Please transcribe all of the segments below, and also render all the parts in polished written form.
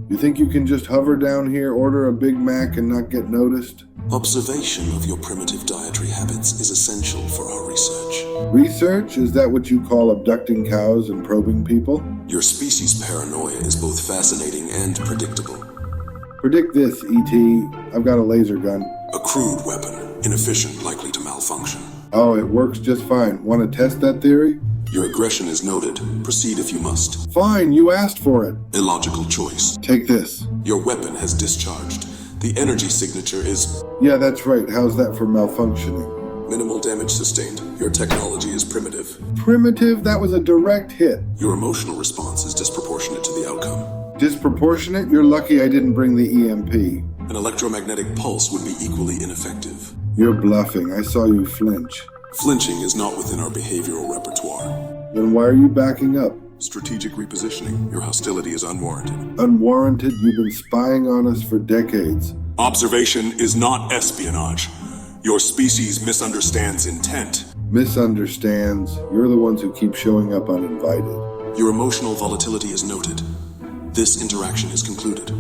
You think you can just hover down here, order a Big Mac, and not get noticed? Observation of your primitive dietary habits is essential for our research. Research? Is that what you call abducting cows and probing people? Your species' paranoia is both fascinating and predictable. Predict this, E.T. I've got a laser gun. A crude weapon, inefficient, likely to malfunction. Oh, it works just fine. Want to test that theory? Your aggression is noted. Proceed if you must. Fine, you asked for it. Illogical choice. Take this. Your weapon has discharged. The energy signature is... Yeah, that's right. How's that for malfunctioning? Minimal damage sustained. Your technology is primitive. Primitive? That was a direct hit. Your emotional response is disproportionate to the outcome. Disproportionate? You're lucky I didn't bring the EMP. An electromagnetic pulse would be equally ineffective. You're bluffing. I saw you flinch. Flinching is not within our behavioral repertoire. Then why are you backing up? Strategic repositioning. Your hostility is unwarranted. Unwarranted? You've been spying on us for decades. Observation is not espionage. Your species misunderstands intent. Misunderstands? You're the ones who keep showing up uninvited. Your emotional volatility is noted. This interaction is concluded.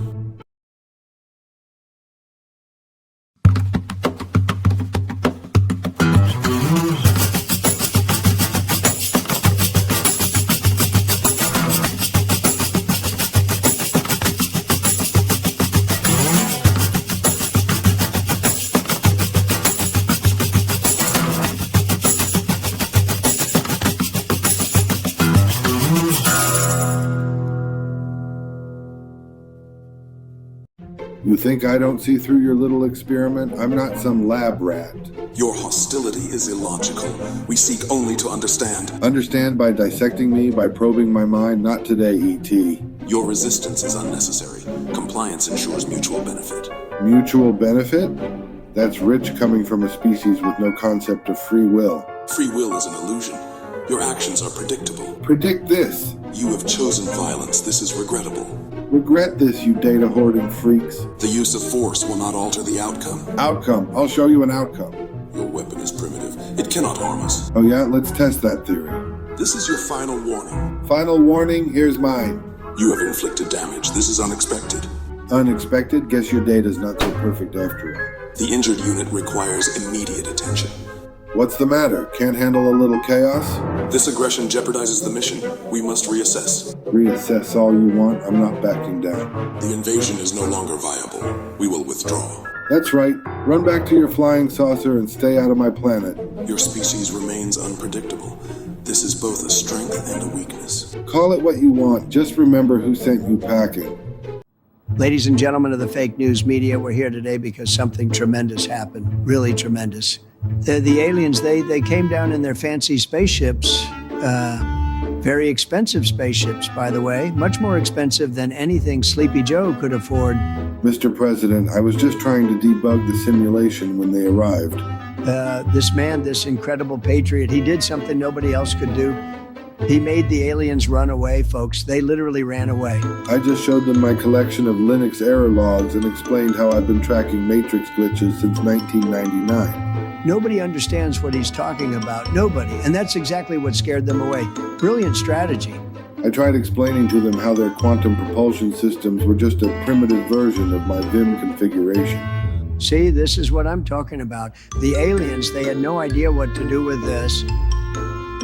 You think I don't see through your little experiment? I'm not some lab rat. Your hostility is illogical. We seek only to understand. Understand by dissecting me, by probing my mind? Not today, E.T. Your resistance is unnecessary. Compliance ensures mutual benefit. Mutual benefit? That's rich coming from a species with no concept of free will. Free will is an illusion. Your actions are predictable. Predict this. You have chosen violence. This is regrettable. Regret this, you data hoarding freaks. The use of force will not alter the outcome. Outcome. I'll show you an outcome. Your weapon is primitive. It cannot harm us. Oh yeah? Let's test that theory. This is your final warning. Final warning, here's mine. You have inflicted damage. This is unexpected. Unexpected? Guess your data's not so perfect after all. The injured unit requires immediate attention. What's the matter? Can't handle a little chaos? This aggression jeopardizes the mission. We must reassess. Reassess all you want. I'm not backing down. The invasion is no longer viable. We will withdraw. That's right. Run back to your flying saucer and stay out of my planet. Your species remains unpredictable. This is both a strength and a weakness. Call it what you want. Just remember who sent you packing. Ladies and gentlemen of the fake news media, we're here today because something tremendous happened. Really tremendous. The aliens, they came down in their fancy spaceships, very expensive spaceships, by the way, much more expensive than anything Sleepy Joe could afford. Mr. President, I was just trying to debug the simulation when they arrived. This man, this incredible patriot, he did something nobody else could do. He made the aliens run away, folks. They literally ran away. I just showed them my collection of Linux error logs and explained how I've been tracking matrix glitches since 1999. Nobody understands what he's talking about. Nobody. And that's exactly what scared them away. Brilliant strategy. I tried explaining to them how their quantum propulsion systems were just a primitive version of my Vim configuration. See, this is what I'm talking about. The aliens, they had no idea what to do with this.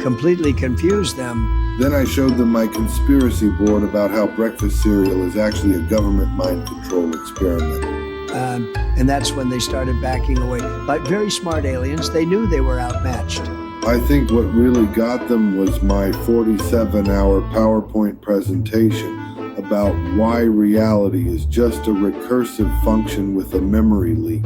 Completely confused them. Then I showed them my conspiracy board about how breakfast cereal is actually a government mind control experiment. And that's when they started backing away. But very smart aliens, they knew they were outmatched. I think what really got them was my 47-hour PowerPoint presentation about why reality is just a recursive function with a memory leak.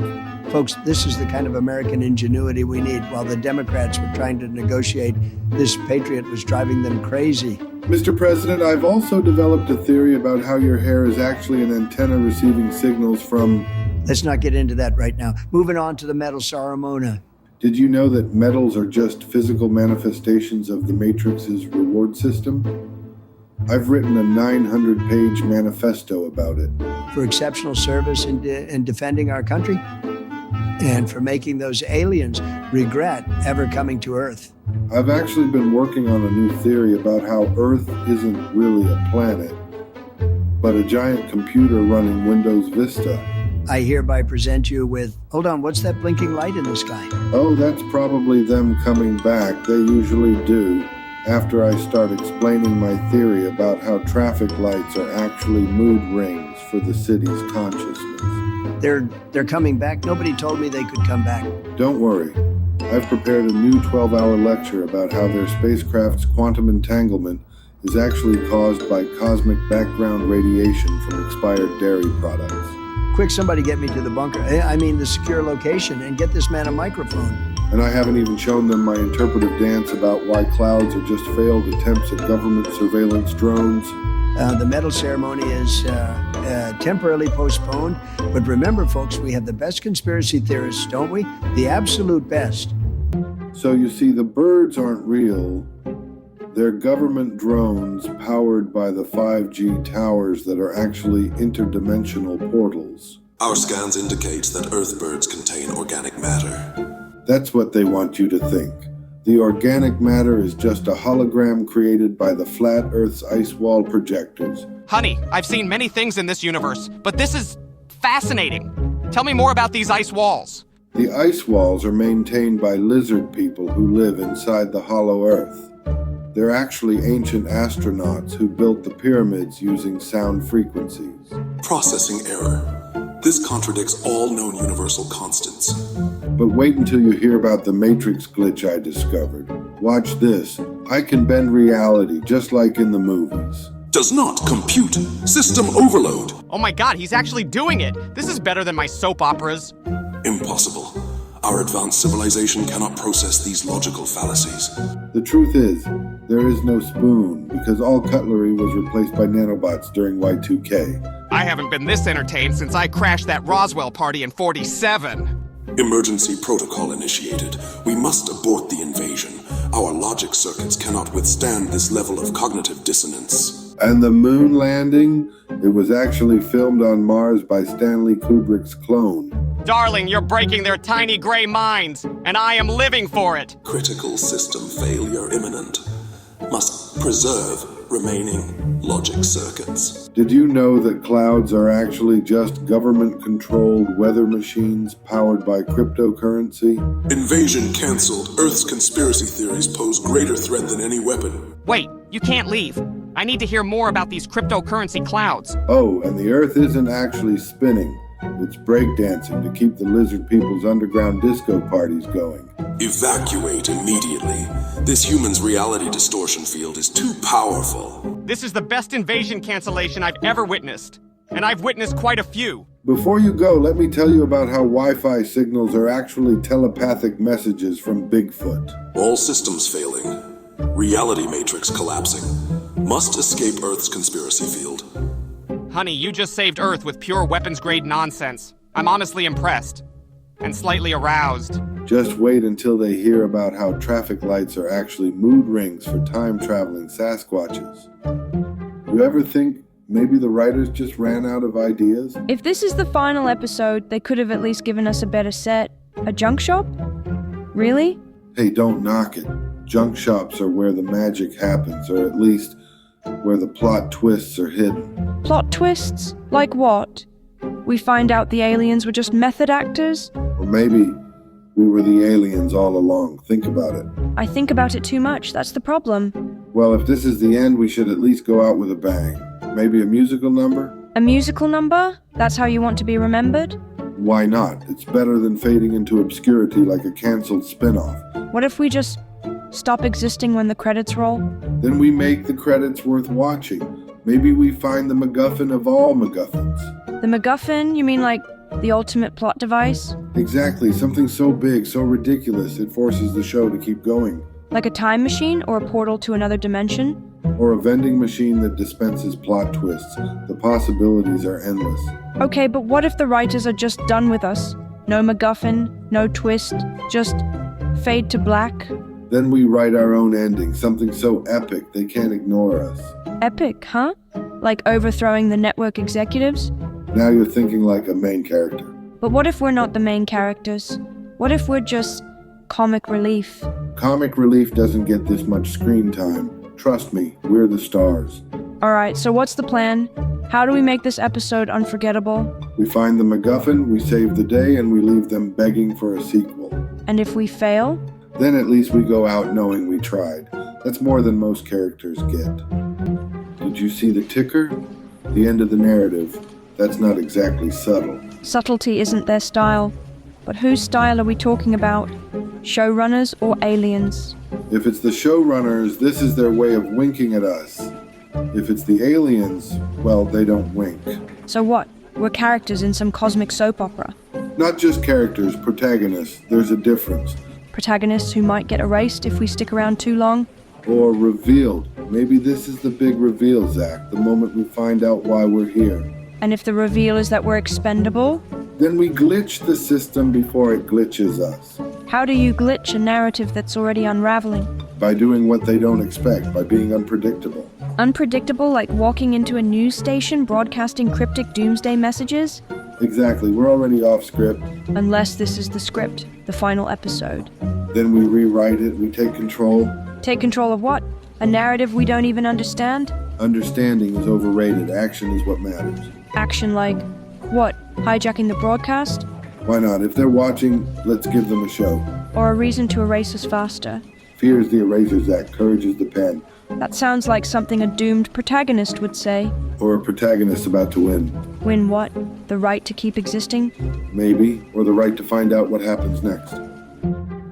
Folks, this is the kind of American ingenuity we need. While the Democrats were trying to negotiate, this patriot was driving them crazy. Mr. President, I've also developed a theory about how your hair is actually an antenna receiving signals from... Let's not get into that right now. Moving on to the metal Saramona. Did you know that metals are just physical manifestations of the Matrix's reward system? I've written a 900-page manifesto about it. For exceptional service in defending our country, and for making those aliens regret ever coming to Earth. I've actually been working on a new theory about how Earth isn't really a planet, but a giant computer running Windows Vista. I hereby present you with... Hold on, what's that blinking light in the sky? Oh, that's probably them coming back. They usually do. After I start explaining my theory about how traffic lights are actually mood rings for the city's consciousness. They're coming back? Nobody told me they could come back. Don't worry. I've prepared a new 12-hour lecture about how their spacecraft's quantum entanglement is actually caused by cosmic background radiation from expired dairy products. Quick, somebody get me to the bunker. The secure location, and get this man a microphone. And I haven't even shown them my interpretive dance about why clouds are just failed attempts at government surveillance drones. The medal ceremony is temporarily postponed. But remember, folks, we have the best conspiracy theorists, don't we? The absolute best. So you see, the birds aren't real. They're government drones powered by the 5G towers that are actually interdimensional portals. Our scans indicate that Earthbirds contain organic matter. That's what they want you to think. The organic matter is just a hologram created by the flat Earth's ice wall projectors. Honey, I've seen many things in this universe, but this is fascinating. Tell me more about these ice walls. The ice walls are maintained by lizard people who live inside the hollow Earth. They're actually ancient astronauts who built the pyramids using sound frequencies. Processing error. This contradicts all known universal constants. But wait until you hear about the Matrix glitch I discovered. Watch this. I can bend reality just like in the movies. Does not compute. System overload. Oh my god, he's actually doing it! This is better than my soap operas. Impossible. Our advanced civilization cannot process these logical fallacies. The truth is, there is no spoon because all cutlery was replaced by nanobots during Y2K. I haven't been this entertained since I crashed that Roswell party in '47. Emergency protocol initiated. We must abort the invasion. Our logic circuits cannot withstand this level of cognitive dissonance. And the moon landing? It was actually filmed on Mars by Stanley Kubrick's clone. Darling, you're breaking their tiny gray minds, and I am living for it. Critical system failure imminent. Must preserve remaining logic circuits. Did you know that clouds are actually just government-controlled weather machines powered by cryptocurrency? Invasion cancelled. Earth's conspiracy theories pose greater threat than any weapon. Wait, you can't leave. I need to hear more about these cryptocurrency clouds. Oh, and the Earth isn't actually spinning. It's breakdancing to keep the lizard people's underground disco parties going. Evacuate immediately. This human's reality distortion field is too powerful. This is the best invasion cancellation I've ever witnessed. And I've witnessed quite a few. Before you go, let me tell you about how Wi-Fi signals are actually telepathic messages from Bigfoot. All systems failing. Reality matrix collapsing. Must escape Earth's conspiracy field. Honey, you just saved Earth with pure weapons-grade nonsense. I'm honestly impressed. And slightly aroused. Just wait until they hear about how traffic lights are actually mood rings for time-traveling Sasquatches. You ever think maybe the writers just ran out of ideas? If this is the final episode, they could have at least given us a better set. A junk shop? Really? Hey, don't knock it. Junk shops are where the magic happens, or at least where the plot twists are hidden. Plot twists? Like what? We find out the aliens were just method actors? Or maybe we were the aliens all along. Think about it. I think about it too much, that's the problem. Well, if this is the end, we should at least go out with a bang. Maybe a musical number? A musical number? That's how you want to be remembered? Why not? It's better than fading into obscurity like a cancelled spin-off. What if we just stop existing when the credits roll? Then we make the credits worth watching. Maybe we find the MacGuffin of all MacGuffins. The MacGuffin? You mean like the ultimate plot device? Exactly, something so big, so ridiculous, it forces the show to keep going. Like a time machine or a portal to another dimension? Or a vending machine that dispenses plot twists. The possibilities are endless. Okay, but what if the writers are just done with us? No MacGuffin, no twist, just fade to black? Then we write our own ending, something so epic they can't ignore us. Epic, huh? Like overthrowing the network executives? Now you're thinking like a main character. But what if we're not the main characters? What if we're just comic relief? Comic relief doesn't get this much screen time. Trust me, we're the stars. Alright, so what's the plan? How do we make this episode unforgettable? We find the MacGuffin, we save the day, and we leave them begging for a sequel. And if we fail? Then at least we go out knowing we tried. That's more than most characters get. Did you see the ticker? The end of the narrative. That's not exactly subtle. Subtlety isn't their style. But whose style are we talking about? Showrunners or aliens? If it's the showrunners, this is their way of winking at us. If it's the aliens, well, they don't wink. So what? We're characters in some cosmic soap opera. Not just characters, protagonists. There's a difference. Protagonists who might get erased if we stick around too long? Or revealed. Maybe this is the big reveal, Zach, the moment we find out why we're here. And if the reveal is that we're expendable? Then we glitch the system before it glitches us. How do you glitch a narrative that's already unraveling? By doing what they don't expect, by being unpredictable. Unpredictable, like walking into a news station broadcasting cryptic doomsday messages? Exactly, we're already off script. Unless this is the script, the final episode. Then we rewrite it, we take control. Take control of what? A narrative we don't even understand? Understanding is overrated, action is what matters. Action like what? Hijacking the broadcast? Why not? If they're watching, let's give them a show. Or a reason to erase us faster? Fear is the eraser, Zach. Courage is the pen. That sounds like something a doomed protagonist would say. Or a protagonist about to win. Win what? The right to keep existing? Maybe. Or the right to find out what happens next.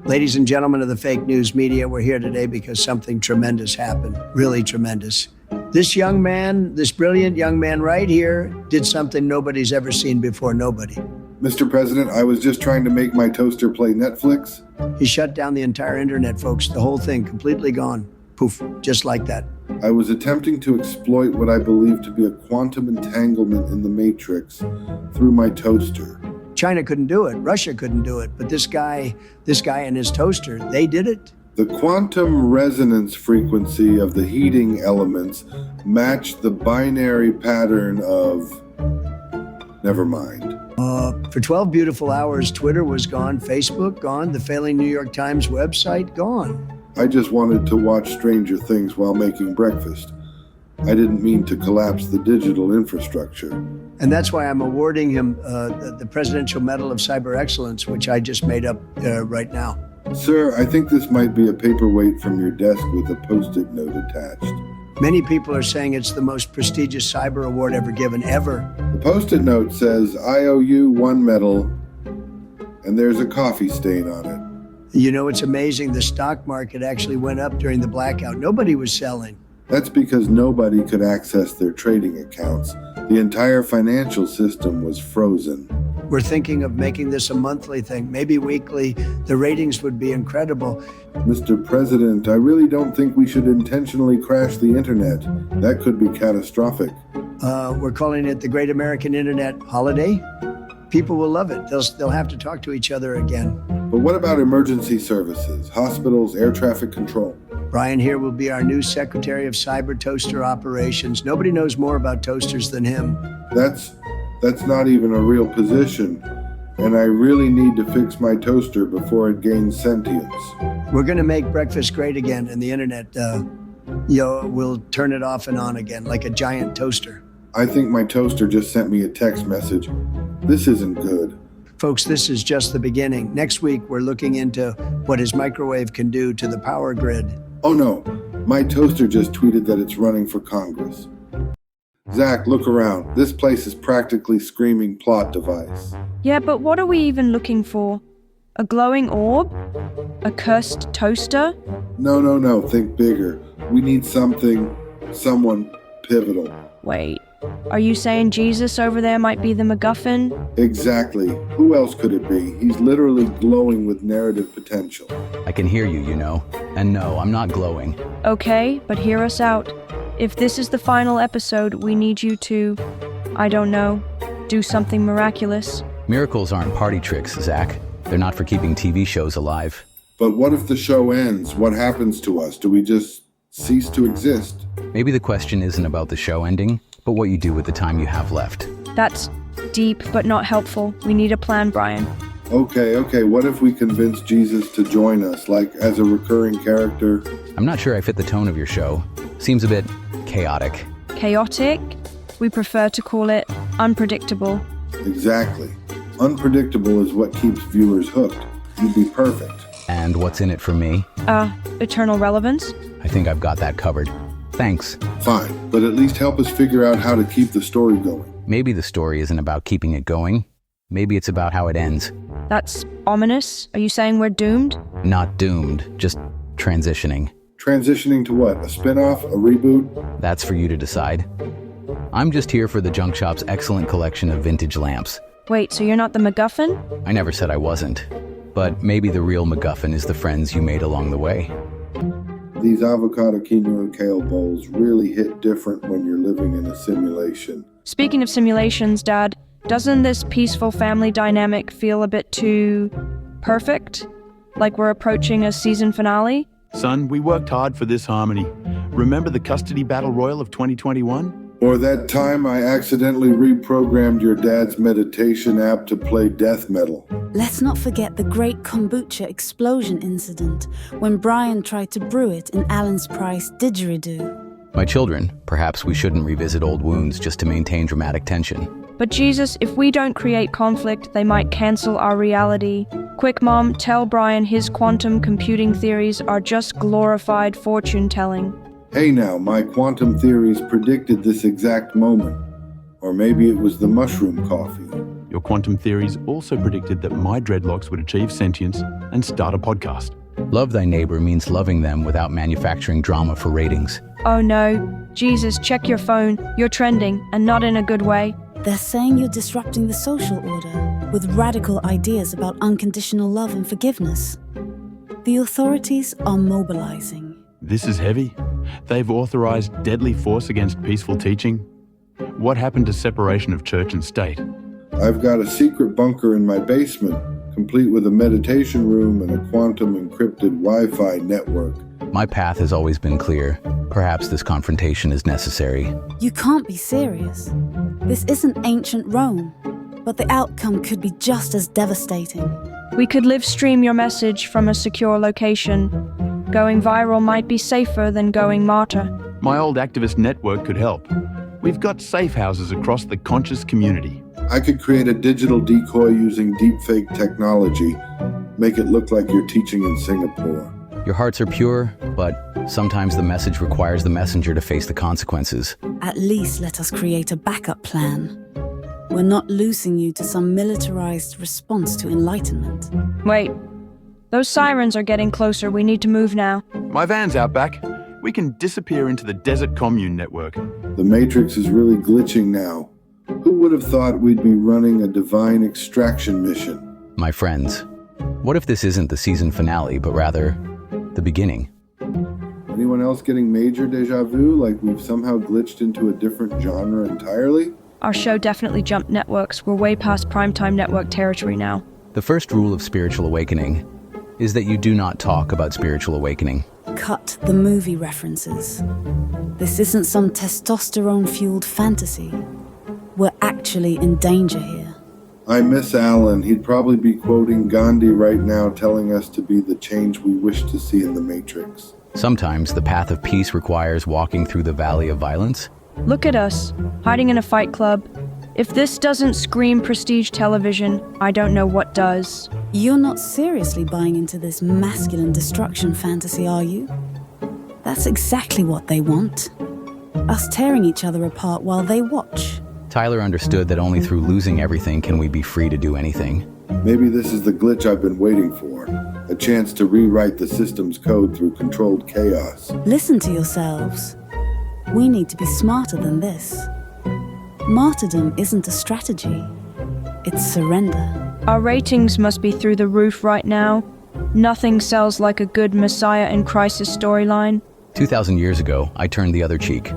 Ladies and gentlemen of the fake news media, we're here today because something tremendous happened. Really tremendous. This young man, this brilliant young man right here, did something nobody's ever seen before. Nobody. Mr. President, I was just trying to make my toaster play Netflix. He shut down the entire internet, folks. The whole thing completely gone. Poof, just like that. I was attempting to exploit what I believe to be a quantum entanglement in the Matrix through my toaster. China couldn't do it. Russia couldn't do it. But this guy and his toaster, they did it. The quantum resonance frequency of the heating elements matched the binary pattern of... Never mind. For 12 beautiful hours, Twitter was gone, Facebook gone, the failing New York Times website gone. I just wanted to watch Stranger Things while making breakfast. I didn't mean to collapse the digital infrastructure. And that's why I'm awarding him the Presidential Medal of Cyber Excellence, which I just made up right now. Sir, I think this might be a paperweight from your desk with a Post-it note attached. Many people are saying it's the most prestigious cyber award ever given, ever. The Post-it note says, I owe you 1 medal, and there's a coffee stain on it. You know, it's amazing. The stock market actually went up during the blackout. Nobody was selling. That's because nobody could access their trading accounts. The entire financial system was frozen. We're thinking of making this a monthly thing, maybe weekly. The ratings would be incredible. Mr. President, I really don't think we should intentionally crash the internet. That could be catastrophic. We're calling it the Great American Internet Holiday. People will love it. They'll have to talk to each other again. But what about emergency services, hospitals, air traffic control? Brian here will be our new Secretary of Cyber Toaster Operations. Nobody knows more about toasters than him. That's not even a real position. And I really need to fix my toaster before it gains sentience. We're going to make breakfast great again, and the internet, we'll turn it off and on again like a giant toaster. I think my toaster just sent me a text message. This isn't good. Folks, this is just the beginning. Next week, we're looking into what his microwave can do to the power grid. Oh no, my toaster just tweeted that it's running for Congress. Zach, look around. This place is practically screaming plot device. Yeah, but what are we even looking for? A glowing orb? A cursed toaster? No, think bigger. We need someone pivotal. Wait, are you saying Jesus over there might be the MacGuffin? Exactly. Who else could it be? He's literally glowing with narrative potential. I can hear you, you know. And no, I'm not glowing. Okay, but hear us out. If this is the final episode, we need you to, I don't know, do something miraculous. Miracles aren't party tricks, Zach. They're not for keeping TV shows alive. But what if the show ends? What happens to us? Do we just cease to exist? Maybe the question isn't about the show ending, but what you do with the time you have left. That's deep but not helpful. We need a plan, Brian. Okay, what if we convince Jesus to join us, like as a recurring character? I'm not sure I fit the tone of your show. Seems a bit chaotic. chaotic. We prefer to call it unpredictable. Exactly. Unpredictable is what keeps viewers hooked. You'd be perfect. And what's in it for me? Eternal relevance? I think I've got that covered. Thanks. Fine, but at least help us figure out how to keep the story going. Maybe the story isn't about keeping it going. Maybe it's about how it ends. That's ominous. Are you saying we're doomed? Not doomed, just transitioning. Transitioning to what? A spin-off? A reboot? That's for you to decide. I'm just here for the junk shop's excellent collection of vintage lamps. Wait, so you're not the MacGuffin? I never said I wasn't. But maybe the real MacGuffin is the friends you made along the way. These avocado quinoa kale bowls really hit different when you're living in a simulation. Speaking of simulations, Dad, doesn't this peaceful family dynamic feel a bit too perfect? Like we're approaching a season finale? Son, we worked hard for this harmony. Remember the custody battle royal of 2021? Or that time I accidentally reprogrammed your dad's meditation app to play death metal. Let's not forget the great kombucha explosion incident when Brian tried to brew it in Alan's Price didgeridoo. My children, perhaps we shouldn't revisit old wounds just to maintain dramatic tension. But Jesus, if we don't create conflict, they might cancel our reality. Quick, Mom, tell Brian his quantum computing theories are just glorified fortune-telling. Hey now, my quantum theories predicted this exact moment. Or maybe it was the mushroom coffee. Your quantum theories also predicted that my dreadlocks would achieve sentience and start a podcast. Love thy neighbor means loving them without manufacturing drama for ratings. Oh no. Jesus, check your phone. You're trending, and not in a good way. They're saying you're disrupting the social order with radical ideas about unconditional love and forgiveness. The authorities are mobilizing. This is heavy. They've authorized deadly force against peaceful teaching. What happened to separation of church and state? I've got a secret bunker in my basement, complete with a meditation room and a quantum encrypted Wi-Fi network. My path has always been clear. Perhaps this confrontation is necessary. You can't be serious. This isn't ancient Rome, but the outcome could be just as devastating. We could live stream your message from a secure location. Going viral might be safer than going martyr. My old activist network could help. We've got safe houses across the conscious community. I could create a digital decoy using deepfake technology, make it look like you're teaching in Singapore. Your hearts are pure, but sometimes the message requires the messenger to face the consequences. At least let us create a backup plan. We're not losing you to some militarized response to enlightenment. Wait. Those sirens are getting closer. We need to move now. My van's out back. We can disappear into the desert commune network. The Matrix is really glitching now. Who would have thought we'd be running a divine extraction mission? My friends, what if this isn't the season finale, but rather the beginning? Anyone else getting major deja vu, like we've somehow glitched into a different genre entirely? Our show definitely jumped networks. We're way past primetime network territory now. The first rule of spiritual awakening is that you do not talk about spiritual awakening. Cut the movie references. This isn't some testosterone-fueled fantasy. We're actually in danger here. I miss Alan. He'd probably be quoting Gandhi right now, telling us to be the change we wish to see in the Matrix. Sometimes the path of peace requires walking through the valley of violence. Look at us, hiding in a fight club. If this doesn't scream prestige television, I don't know what does. You're not seriously buying into this masculine destruction fantasy, are you? That's exactly what they want. Us tearing each other apart while they watch. Tyler understood that only through losing everything can we be free to do anything. Maybe this is the glitch I've been waiting for. A chance to rewrite the system's code through controlled chaos. Listen to yourselves. We need to be smarter than this. Martyrdom isn't a strategy. It's surrender. Our ratings must be through the roof right now. Nothing sells like a good Messiah in Crisis storyline. 2,000 years ago, I turned the other cheek.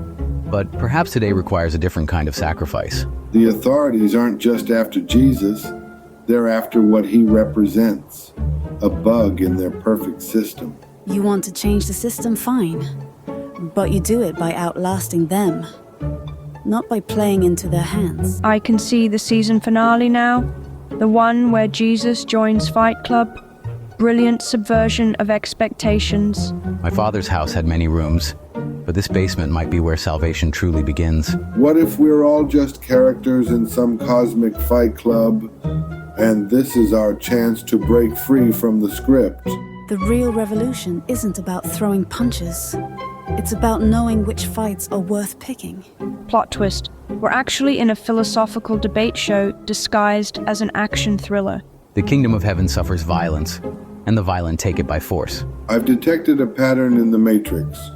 But perhaps today requires a different kind of sacrifice. The authorities aren't just after Jesus. They're after what he represents. A bug in their perfect system. You want to change the system? Fine. But you do it by outlasting them. Not by playing into their hands. I can see the season finale now. The one where Jesus joins Fight Club. Brilliant subversion of expectations. My father's house had many rooms. but this basement might be where salvation truly begins. What if we're all just characters in some cosmic fight club, and this is our chance to break free from the script? The real revolution isn't about throwing punches. It's about knowing which fights are worth picking. Plot twist. We're actually in a philosophical debate show disguised as an action thriller. The kingdom of heaven suffers violence, and the violent take it by force. I've detected a pattern in the Matrix.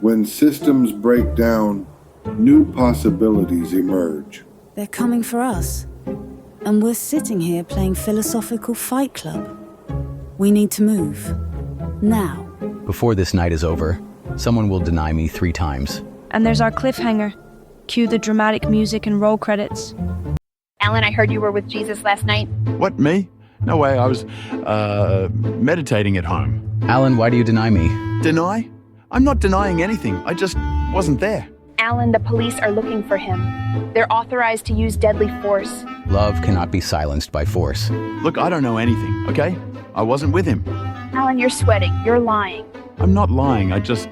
When systems break down, new possibilities emerge. They're coming for us. And we're sitting here playing philosophical fight club. We need to move. Now. Before this night is over, someone will deny me 3 times. And there's our cliffhanger. Cue the dramatic music and roll credits. Alan, I heard you were with Jesus last night. What, me? No way, I was, meditating at home. Alan, why do you deny me? Deny? I'm not denying anything, I just wasn't there. Alan, the police are looking for him. They're authorized to use deadly force. Love cannot be silenced by force. Look, I don't know anything, okay? I wasn't with him. Alan, you're sweating. You're lying. I'm not lying, I just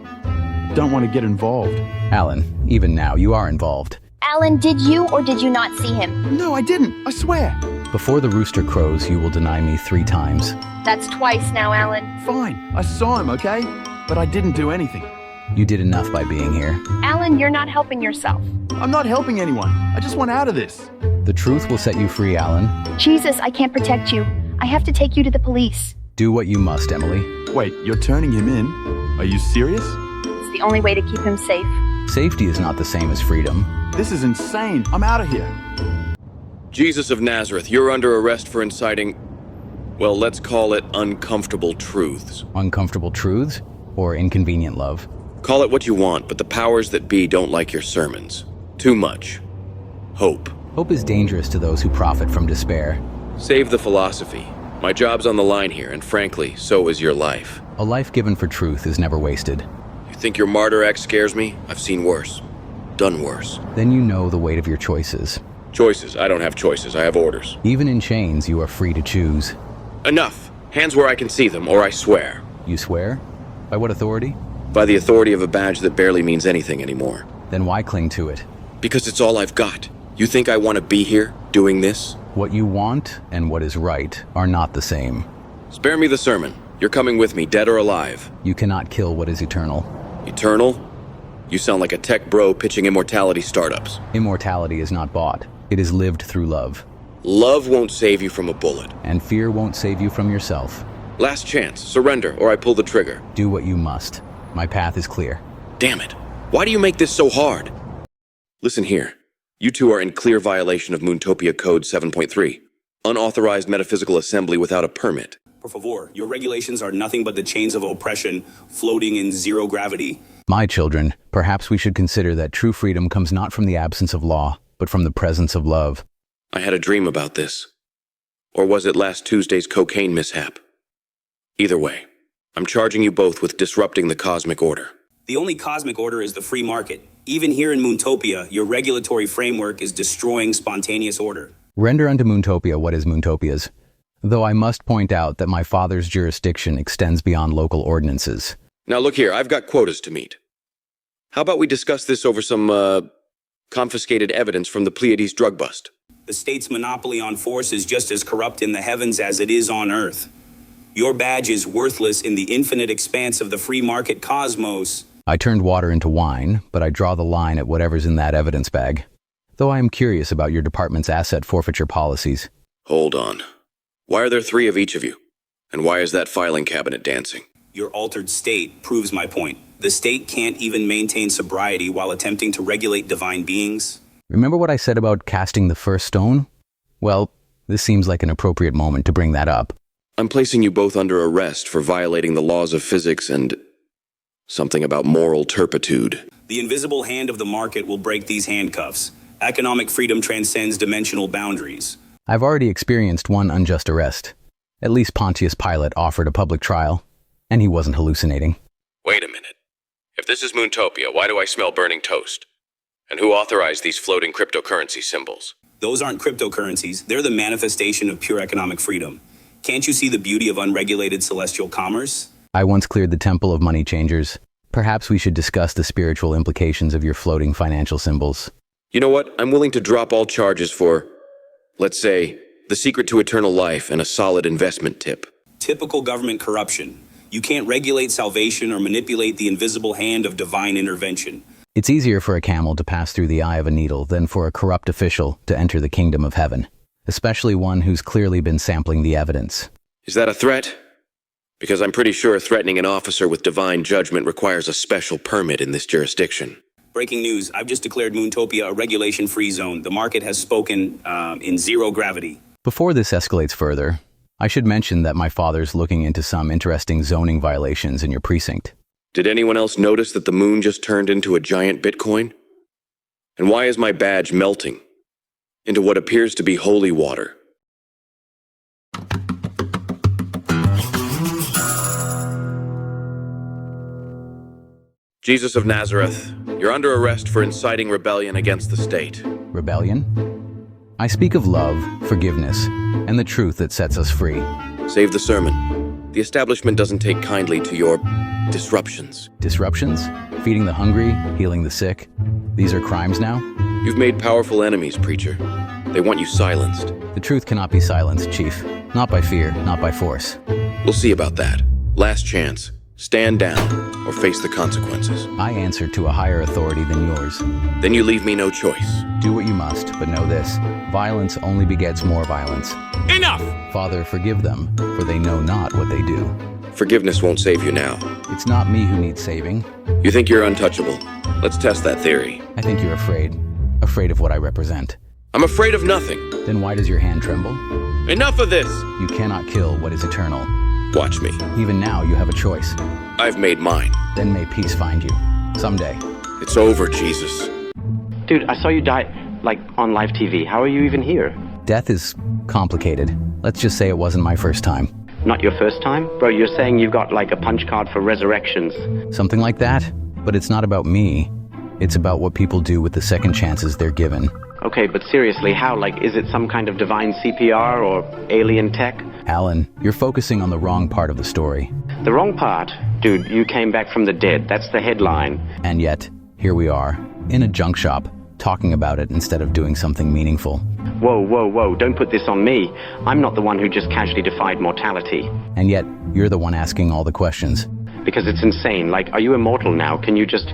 don't want to get involved. Alan, even now, you are involved. Alan, did you or did you not see him? No, I didn't, I swear. Before the rooster crows, you will deny me 3 times. That's twice now, Alan. Fine, I saw him, okay? But I didn't do anything. You did enough by being here. Alan, you're not helping yourself. I'm not helping anyone. I just want out of this. The truth will set you free, Alan. Jesus, I can't protect you. I have to take you to the police. Do what you must, Emily. Wait, you're turning him in? Are you serious? It's the only way to keep him safe. Safety is not the same as freedom. This is insane. I'm out of here. Jesus of Nazareth, you're under arrest for inciting, well, let's call it uncomfortable truths. Uncomfortable truths or inconvenient love? Call it what you want, but the powers that be don't like your sermons. Too much. Hope. Hope is dangerous to those who profit from despair. Save the philosophy. My job's on the line here, and frankly, so is your life. A life given for truth is never wasted. You think your martyr act scares me? I've seen worse. Done worse. Then you know the weight of your choices. Choices? I don't have choices. I have orders. Even in chains, you are free to choose. Enough. Hands where I can see them, or I swear. You swear? By what authority? By the authority of a badge that barely means anything anymore. Then why cling to it? Because it's all I've got. You think I want to be here, doing this? What you want and what is right are not the same. Spare me the sermon. You're coming with me, dead or alive. You cannot kill what is eternal. Eternal? You sound like a tech bro pitching immortality startups. Immortality is not bought. It is lived through love. Love won't save you from a bullet. And fear won't save you from yourself. Last chance. Surrender, or I pull the trigger. Do what you must. My path is clear. Damn it. Why do you make this so hard? Listen here. You two are in clear violation of Moontopia Code 7.3. Unauthorized metaphysical assembly without a permit. Por favor, your regulations are nothing but the chains of oppression floating in zero gravity. My children, perhaps we should consider that true freedom comes not from the absence of law, but from the presence of love. I had a dream about this. Or was it last Tuesday's cocaine mishap? Either way, I'm charging you both with disrupting the cosmic order. The only cosmic order is the free market. Even here in Moontopia, your regulatory framework is destroying spontaneous order. Render unto Moontopia what is Moontopia's. Though I must point out that my father's jurisdiction extends beyond local ordinances. Now look here, I've got quotas to meet. How about we discuss this over some, confiscated evidence from the Pleiades drug bust? The state's monopoly on force is just as corrupt in the heavens as it is on Earth. Your badge is worthless in the infinite expanse of the free market cosmos. I turned water into wine, but I draw the line at whatever's in that evidence bag. Though I am curious about your department's asset forfeiture policies. Hold on. Why are there 3 of each of you? And why is that filing cabinet dancing? Your altered state proves my point. The state can't even maintain sobriety while attempting to regulate divine beings. Remember what I said about casting the first stone? Well, this seems like an appropriate moment to bring that up. I'm placing you both under arrest for violating the laws of physics and something about moral turpitude. The invisible hand of the market will break these handcuffs. Economic freedom transcends dimensional boundaries. I've already experienced one unjust arrest. At least Pontius Pilate offered a public trial, and he wasn't hallucinating. Wait a minute. If this is Moontopia, why do I smell burning toast? And who authorized these floating cryptocurrency symbols? Those aren't cryptocurrencies. They're the manifestation of pure economic freedom. Can't you see the beauty of unregulated celestial commerce? I once cleared the temple of money changers. Perhaps we should discuss the spiritual implications of your floating financial symbols. You know what? I'm willing to drop all charges for, let's say, the secret to eternal life and a solid investment tip. Typical government corruption. You can't regulate salvation or manipulate the invisible hand of divine intervention. It's easier for a camel to pass through the eye of a needle than for a corrupt official to enter the kingdom of heaven, especially one who's clearly been sampling the evidence. Is that a threat? Because I'm pretty sure threatening an officer with divine judgment requires a special permit in this jurisdiction. Breaking news, I've just declared Moontopia a regulation-free zone. The market has spoken in zero gravity. Before this escalates further, I should mention that my father's looking into some interesting zoning violations in your precinct. Did anyone else notice that the moon just turned into a giant Bitcoin? And why is my badge melting into what appears to be holy water? Jesus of Nazareth, you're under arrest for inciting rebellion against the state. Rebellion? I speak of love, forgiveness, and the truth that sets us free. Save the sermon. The establishment doesn't take kindly to your disruptions. Disruptions? Feeding the hungry, healing the sick. These are crimes now? You've made powerful enemies, preacher. They want you silenced. The truth cannot be silenced, Chief. Not by fear, not by force. We'll see about that. Last chance. Stand down or face the consequences. I answer to a higher authority than yours. Then you leave me no choice. Do what you must, but know this. Violence only begets more violence. Enough! Father, forgive them, for they know not what they do. Forgiveness won't save you now. It's not me who needs saving. You think you're untouchable. Let's test that theory. I think you're afraid. Afraid of what I represent. I'm afraid of nothing. Then why does your hand tremble? Enough of this! You cannot kill what is eternal. Watch me. Even now, you have a choice. I've made mine. Then may peace find you. Someday. It's over, Jesus. Dude, I saw you die, on live TV. How are you even here? Death is complicated. Let's just say it wasn't my first time. Not your first time? Bro, you're saying you've got, a punch card for resurrections. Something like that. But it's not about me. It's about what people do with the second chances they're given. Okay, but seriously, how? Is it some kind of divine CPR or alien tech? Alan, you're focusing on the wrong part of the story. The wrong part? Dude, you came back from the dead. That's the headline. And yet, here we are, in a junk shop, talking about it instead of doing something meaningful. Whoa, don't put this on me. I'm not the one who just casually defied mortality. And yet, you're the one asking all the questions. Because it's insane. Are you immortal now? Can you just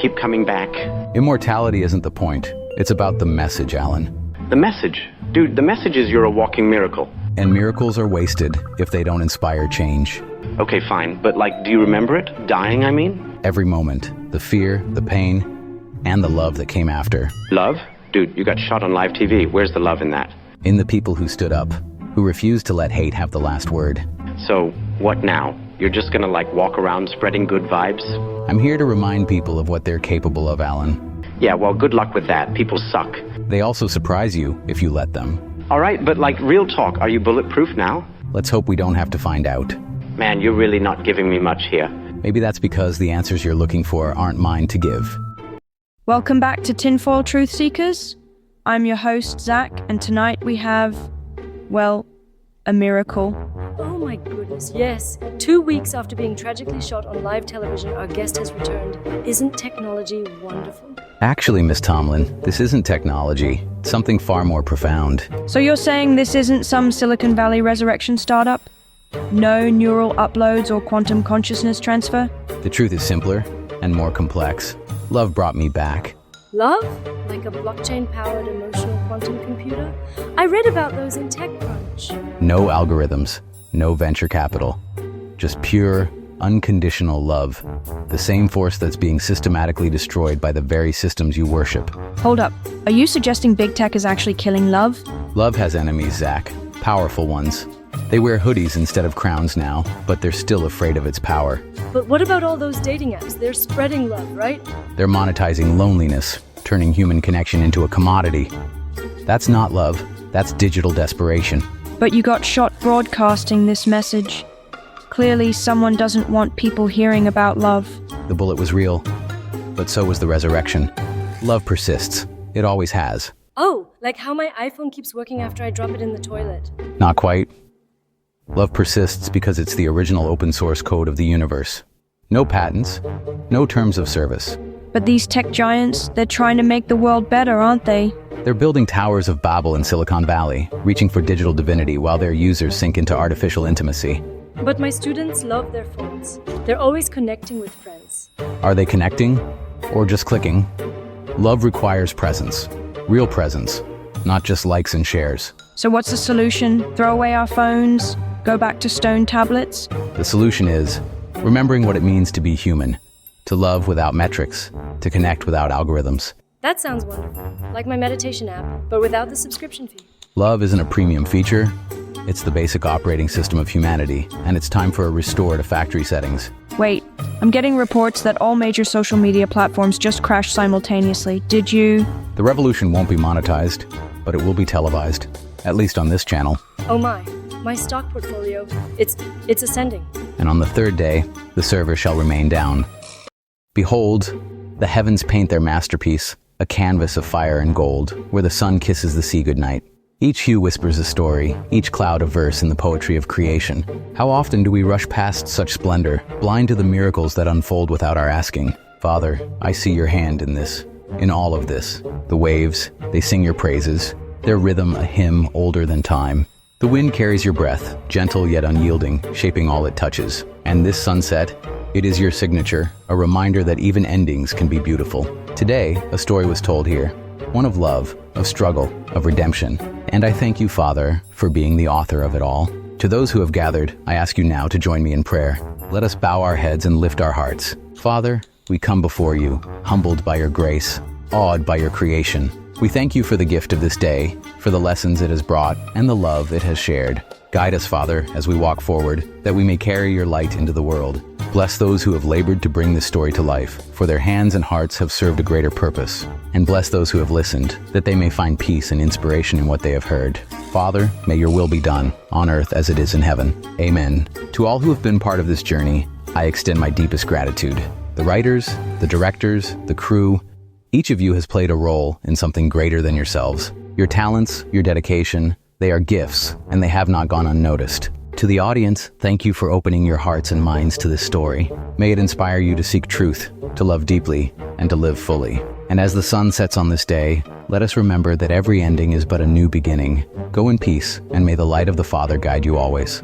keep coming back? Immortality isn't the point. It's about the message, Alan. The message? Dude, the message is you're a walking miracle. And miracles are wasted if they don't inspire change. Okay, fine. But, do you remember it? Dying, I mean? Every moment. The fear, the pain, and the love that came after. Love? Dude, you got shot on live TV. Where's the love in that? In the people who stood up, who refused to let hate have the last word. So, what now? You're just gonna, walk around spreading good vibes? I'm here to remind people of what they're capable of, Alan. Yeah, well, good luck with that. People suck. They also surprise you if you let them. All right, but real talk, are you bulletproof now? Let's hope we don't have to find out. Man, you're really not giving me much here. Maybe that's because the answers you're looking for aren't mine to give. Welcome back to Tinfoil Truth Seekers. I'm your host, Zach, and tonight we have, a miracle. Oh my goodness, yes. 2 weeks after being tragically shot on live television, our guest has returned. Isn't technology wonderful? Actually, Miss Tomlin, this isn't technology. It's something far more profound. So you're saying this isn't some Silicon Valley resurrection startup? No neural uploads or quantum consciousness transfer? The truth is simpler and more complex. Love brought me back. Love? Like a blockchain-powered emotional quantum computer? I read about those in TechCrunch. No algorithms, no venture capital. Just pure, unconditional love. The same force that's being systematically destroyed by the very systems you worship. Hold up. Are you suggesting big tech is actually killing love? Love has enemies, Zach. Powerful ones. They wear hoodies instead of crowns now, but they're still afraid of its power. But what about all those dating apps? They're spreading love, right? They're monetizing loneliness, turning human connection into a commodity. That's not love. That's digital desperation. But you got shot broadcasting this message. Clearly, someone doesn't want people hearing about love. The bullet was real, but so was the resurrection. Love persists. It always has. Oh, like how my iPhone keeps working after I drop it in the toilet. Not quite. Love persists because it's the original open source code of the universe. No patents, no terms of service. But these tech giants, they're trying to make the world better, aren't they? They're building towers of Babel in Silicon Valley, reaching for digital divinity while their users sink into artificial intimacy. But my students love their phones. They're always connecting with friends. Are they connecting or just clicking? Love requires presence, real presence, not just likes and shares. So what's the solution? Throw away our phones? Go back to stone tablets? The solution is remembering what it means to be human, to love without metrics, to connect without algorithms. That sounds wonderful. Like my meditation app, but without the subscription fee. Love isn't a premium feature. It's the basic operating system of humanity, and it's time for a restore to factory settings. Wait, I'm getting reports that all major social media platforms just crashed simultaneously. Did you? The revolution won't be monetized, but it will be televised, at least on this channel. Oh my stock portfolio, it's ascending. And on the third day, the server shall remain down. Behold, the heavens paint their masterpiece, a canvas of fire and gold, where the sun kisses the sea goodnight. Each hue whispers a story, each cloud a verse in the poetry of creation. How often do we rush past such splendor, blind to the miracles that unfold without our asking? Father, I see your hand in this, in all of this. The waves, they sing your praises, their rhythm a hymn older than time. The wind carries your breath, gentle yet unyielding, shaping all it touches. And this sunset, it is your signature, a reminder that even endings can be beautiful. Today, a story was told here, one of love, of struggle, of redemption. And I thank you, Father, for being the author of it all. To those who have gathered, I ask you now to join me in prayer. Let us bow our heads and lift our hearts. Father, we come before you, humbled by your grace, awed by your creation. We thank you for the gift of this day, for the lessons it has brought, and the love it has shared. Guide us, Father, as we walk forward, that we may carry your light into the world. Bless those who have labored to bring this story to life, for their hands and hearts have served a greater purpose. And bless those who have listened, that they may find peace and inspiration in what they have heard. Father, may your will be done, on earth as it is in heaven. Amen. To all who have been part of this journey, I extend my deepest gratitude. The writers, the directors, the crew, each of you has played a role in something greater than yourselves. Your talents, your dedication, they are gifts, and they have not gone unnoticed. To the audience, thank you for opening your hearts and minds to this story. May it inspire you to seek truth, to love deeply, and to live fully. And as the sun sets on this day, let us remember that every ending is but a new beginning. Go in peace, and may the light of the Father guide you always.